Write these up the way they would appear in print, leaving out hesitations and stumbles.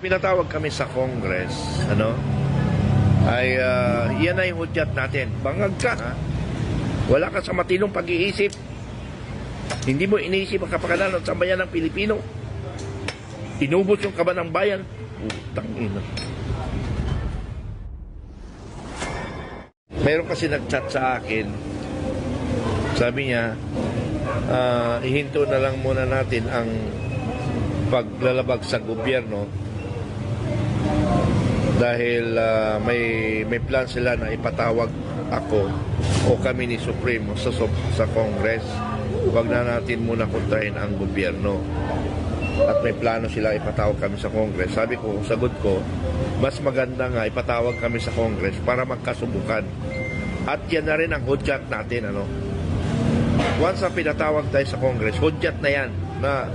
Pinatawag kami sa Congress, yan ay hudyat natin. Bangag ka, ha? Wala ka sa matinong pag-iisip. Hindi mo iniisip ang kapakanan ng sambayan ng Pilipino. Inubos yung kaban ng bayan. Utang ina. Meron kasi nag-chat sa akin. Sabi niya, ihinto na lang muna natin ang paglalabag sa gobyerno dahil may plan sila na ipatawag ako o kami ni Supremo sa Congress. Huwag na natin muna kontrahin ang gobyerno. At may plano sila ipatawag kami sa Congress. Sabi ko, sagot ko, mas maganda nga ipatawag kami sa Congress para magkasubukan. At yan na rin ang hudyat natin, Once na pinatawag tayo sa Congress, hudyat na yan na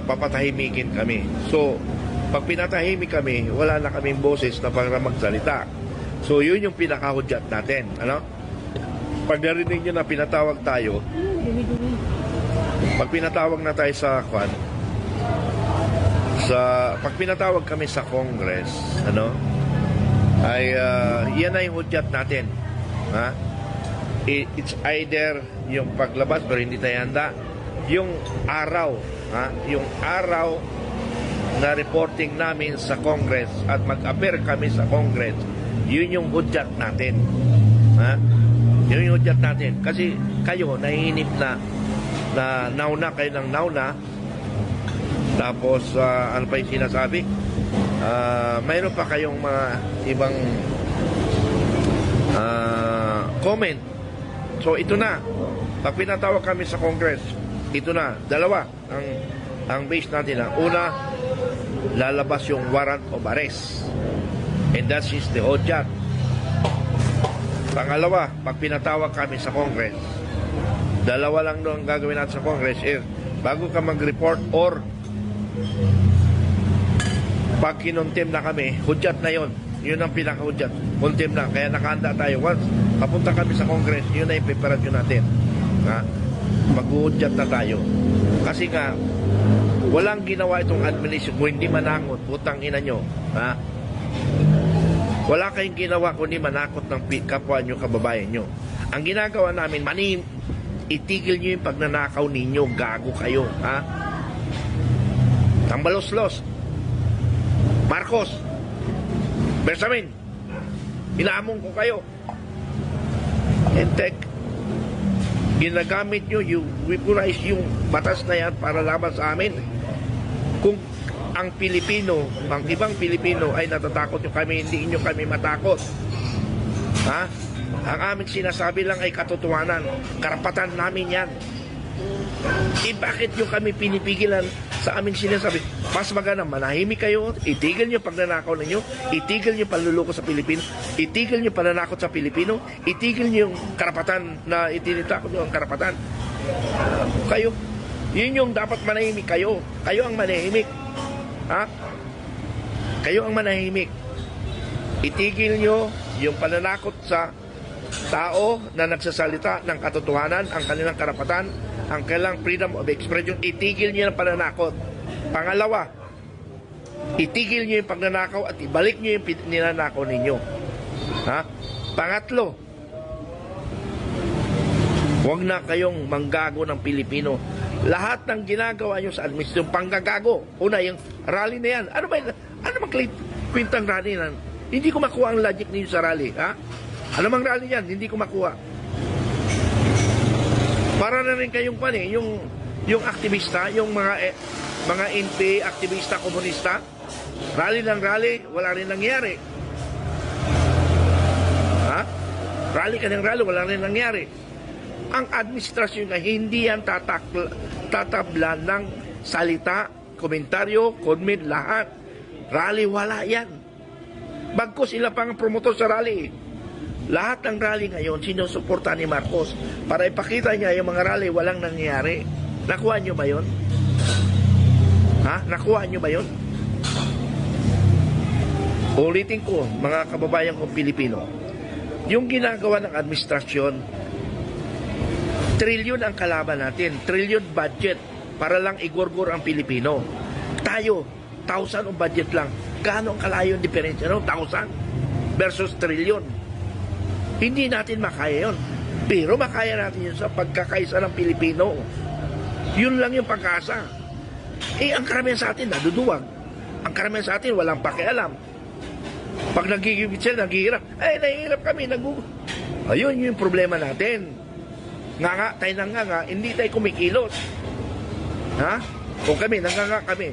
papatahimikin kami. So, pag pinatahimik kami, wala na kaming boses na para magsalita. So, yun yung pinakahudyat natin, Pag narinig nyo na pinatawag tayo, pag pinatawag na tayo pag pinatawag kami sa Congress, yan ay hudyat natin, It's either yung paglabas pero hindi tayo handa, yung araw, yung araw na reporting namin sa Congress at mag-appear kami sa Congress, yun yung hudyat natin, yun yung hudyat natin. Kasi kayo nahihinip na nauna kayo ng nauna, tapos ano pa yung sinasabi, mayroon pa kayong mga ibang comment. So ito na, pag pinatawag kami sa Congress, ito na, dalawa ang base natin. Una, lalabas yung warrant of arrest, and that is the hudyat. Pangalawa, pag pinatawag kami sa Congress, dalawa lang doon ang gagawin natin sa Congress is, bago ka mag-report or pag kinontempt na kami, hudyat na yon. Yun ang pinaka-hudyat. Contempt na. Kaya nakahanda tayo. Once papunta kami sa Congress, yun na yung preparasyon natin. Mag-hudyat na tayo. Kasi nga, walang ginawa itong administration kung hindi manakot. Putang ina nyo. Wala kayong ginawa kung hindi manakot ng kapwa nyo, kababayan nyo. Ang ginagawa namin, itigil nyo yung pagnanakaw ninyo. Gago kayo. Tambalos-los. Marcos, Bersamin, inaamong ko kayo. Entek, ginagamit nyo, you weaponize yung batas na yan para laban sa amin. Kung ang Pilipino, ang ibang Pilipino ay natatakot nyo kami, hindi nyo kami matakot. Ang aming sinasabi lang ay katotohanan. Karapatan namin yan. Bakit nyo kami pinipigilan sa aming sinasabi? Mas maganda, manahimik kayo, itigil nyo pagnanakaw ninyo, itigil nyo panluloko sa Pilipino, itigil nyo pananakot sa Pilipino, itigil nyo yung karapatan na itinitakot nyo ang karapatan. Kayo, yun yung dapat manahimik kayo. Kayo ang manahimik. Kayo ang manahimik. Itigil nyo yung pananakot sa tao na nagsasalita ng katotohanan, ang kanilang karapatan, ang kailang freedom of expression. Itigil nyo yung pananakot. Pangalawa, itigil nyo yung pagnanakaw at ibalik nyo yung ninanakaw ninyo. Pangatlo, huwag na kayong manggago ng Pilipino. Lahat ng ginagawa nyo sa administrasyon, panggagago. Una, yung rally na yan. Ano bang kwintang rally na? Hindi ko makuha ang logic ninyo sa rally. Ano mang rally yan? Hindi ko makuha. Para na rin kayong yung aktivista, yung mga NP, aktivista, komunista, rally ng rally, wala rin nangyari. Rally ka ng rally, wala rin nangyari. Ang administrasyon na hindi yan tatabla ng salita, komentaryo, comment, lahat. Rally, wala yan. Bagkus sila pang promotor sa rally. Lahat ng rally ngayon, sinusuporta ni Marcos para ipakita niya yung mga rally, walang nangyari. Nakuha nyo ba yun? Nakuha nyo ba yun? Ulitin ko, mga kababayan kong Pilipino, yung ginagawa ng administrasyon, trilyon ang kalaban natin, trilyon budget para lang igorgor ang Pilipino. Tayo, 1,000 o budget lang. Gaano ang kalayo yung diferensya? 1,000 versus trillion. Hindi natin makaya yun. Pero makaya natin yun sa pagkakaisa ng Pilipino. Yun lang yung pagkasa. Ang karamihan sa atin naduduwag. Ang karamihan sa atin walang pakialam. Pag nagigibit sila, naghihirap. Nahihirap kami. Ayun yung problema natin. Tayo hindi tayo kumikilos. Ha? Kung kami, kami.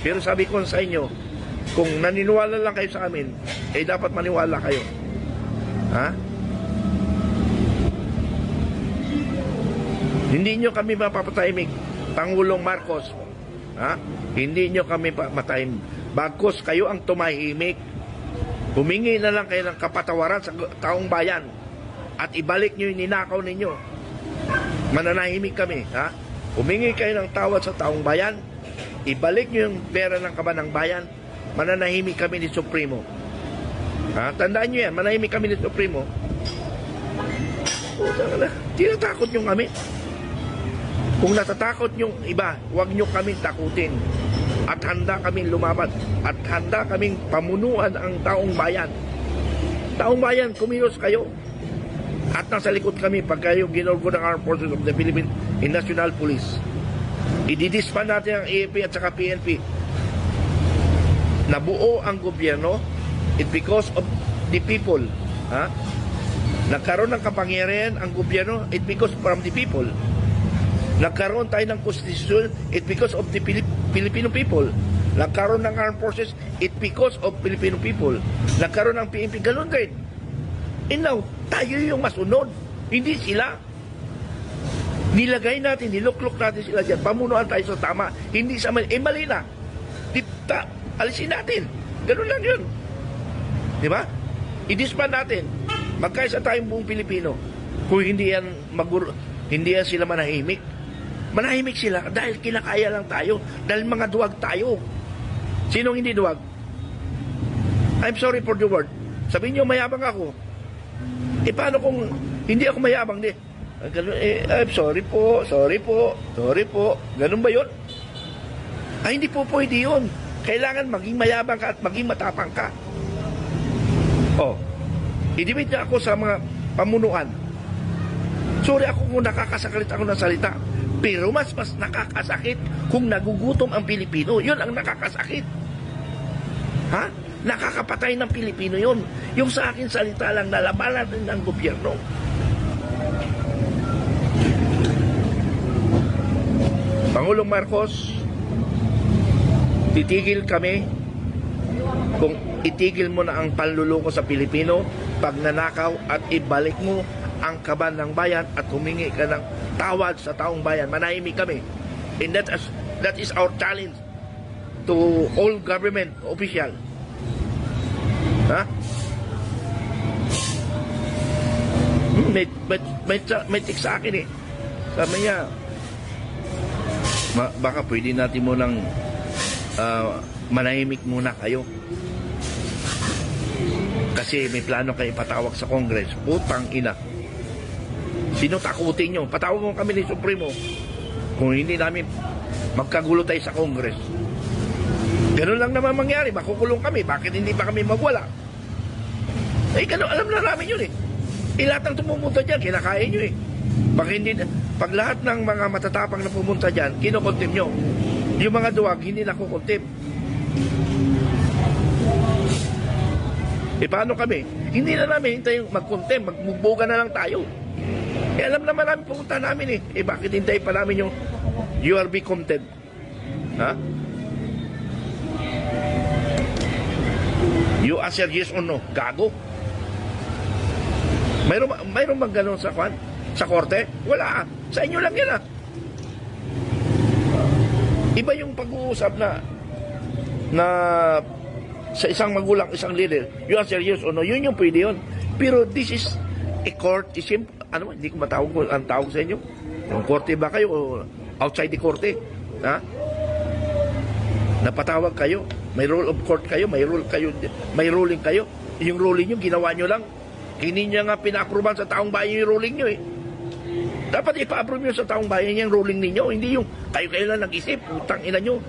Pero sabi ko sa inyo, kung naniniwala lang kayo sa amin, dapat maniwala kayo. Ha? Hindi nyo kami mapapatahimik, Pangulong Marcos. Ha? Hindi nyo kami matahimik. Bagkus kayo ang tumahimik. Humingi na lang kayo ng kapatawaran sa taong bayan at ibalik nyo yung ninakaw ninyo. Mananahimik kami. Ha? Humingi kayo ng tawad sa taong bayan, ibalik nyo yung pera ng kabanang bayan, mananahimik kami ni Supremo. Ha? Tandaan nyo yan, manahimik kami ni Supremo. Tinatakot nyo kami. Kung natatakot yung iba, huwag nyo kami takutin. At handa kami lumaban. At handa kaming pamunuan ang taong bayan. Taong bayan, kumilos kayo. At nasa likod kami pag kayo ginulgo ng Armed Forces of the Philippines in National Police. Ididispan natin ang AFP at saka PNP. Nabuo ang gobyerno, it because of the people. Ha? Nagkaroon ng kapangyarihan ang gobyerno, it because from the people. Nagkaroon tayo ng konstitusyon, it because of the Filipino people. Nagkaroon ng Armed Forces, it because of Filipino people. Nagkaroon ng PNP, ganun din. And now, tayo yung masunod, hindi sila. Nilagay natin, niluklok natin sila dyan, pamunuan tayo sa tama, hindi sa mali. Mali na. Alisin natin. Ganun lang yun. Di ba? I-disband natin. Magkaisa tayong buong Pilipino. Kung hindi yan sila manahimik. Manahimik sila dahil kinakaya lang tayo. Dahil mga duwag tayo. Sinong hindi duwag? I'm sorry for the word. Sabihin nyo, mayabang ako. Paano kung hindi ako mayabang? I'm sorry po. Ganun ba yun? Hindi po pwede yun. Kailangan maging mayabang ka at maging matapang ka. I-debate na ako sa mga pamunuan. Sorry ako kung nakakasakit ako ng salita. Pero mas nakakasakit kung nagugutom ang Pilipino. Yun ang nakakasakit. Ha? Nakakapatay ng Pilipino yun. Yung sa akin salita lang, nalabanan din ng gobyerno. Pangulong Marcos, titigil kami kung itigil mo na ang panluloko sa Pilipino, pagnanakaw at ibalik mo ang kaban ng bayan at humingi ka ng tawad sa taong bayan. Manahimik kami. And that is our challenge to all government official. Ha? May tik sa akin eh. Sabi niya, baka pwede natin mo nang manahimik muna kayo. Kasi may plano kayo patawag sa Congress. Putang ina. Sino takutin nyo? Patawag mo kami ni Supremo. Kung hindi namin magkagulo tayo sa Congress. Ganun lang naman mangyari. Makukulong kami. Bakit hindi pa kami magwala? Ganun, alam na namin yun eh. Lahat ng tumumunta dyan, kinakain nyo eh. Pag lahat ng mga matatapang na pumunta dyan, kinukontim nyo. Yung mga duwag, hindi nakukontim. Paano kami? Hindi na namin hintay mag-contempt, magbubuga na lang tayo. Alam naman namin pumunta namin eh. Bakit hintay pa namin yung URB contempt? Ha? You answer yes or no? Gago? Mayroon bang ganun sa korte? Wala. Sa inyo lang yan ah. Iba yung pag-uusap na sa isang magulang, isang leader, you answer yes or no, yun yung pwede yun. Pero this is a court, hindi ko matawag ko ang tawag sa inyo. Yung korte ba kayo o outside the korte? Ha? Napatawag kayo, may rule of court kayo, may ruling kayo. Yung ruling nyo, ginawa nyo lang. Hindi nyo nga pina-approvean sa taong bayan yung ruling nyo eh. Dapat ipa-approve nyo sa taong bayan yung ruling ninyo, hindi yung kayo lang nag-isip, utang ina nyo.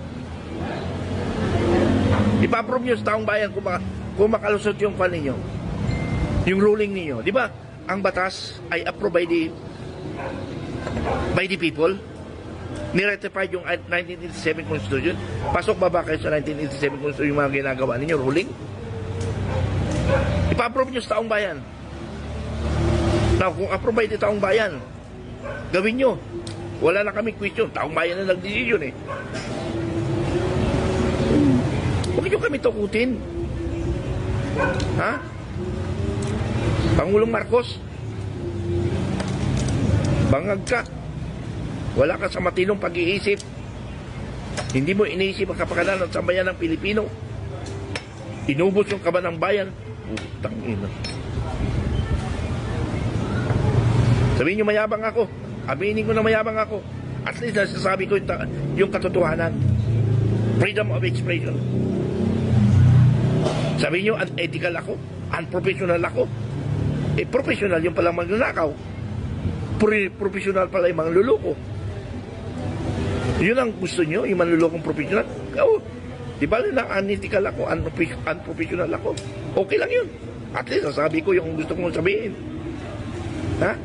Ipa-approve nyo sa taong bayan kung makalusot yung pan ninyo. Yung ruling ninyo. Di ba? Ang batas ay approved by the people. Ni-ratified yung 1987 Constitution. Pasok ba kayo sa 1987 Constitution yung mga ginagawa ninyo, ruling? Ipa-approve nyo sa taong bayan. Now, kung approve by the taong bayan, gawin nyo. Wala na kami question. Taong bayan na nag-decision eh. Huwag nyo kami tukutin. Ha? Pangulong Marcos, bangag ka. Wala ka sa matinong pag-iisip. Hindi mo iniisip ang kapakanan ng sambayan ng Pilipino. Inubos yung kaban ng bayan. Utang ina. Sabihin nyo mayabang ako. Aminin ko na mayabang ako. At least nasasabi ko yung katotohanan. Freedom of expression. Sabihin nyo unethical ako. Unprofessional ako. Eh, professional yung palang magnanakaw. Professional pala yung mangluloko. Yun ang gusto nyo, yung manlulokong professional. Oo. Di ba na unethical ako, unprofessional ako? Okay lang yun. At least, sasabi ko yung gusto kong sabihin. Ha?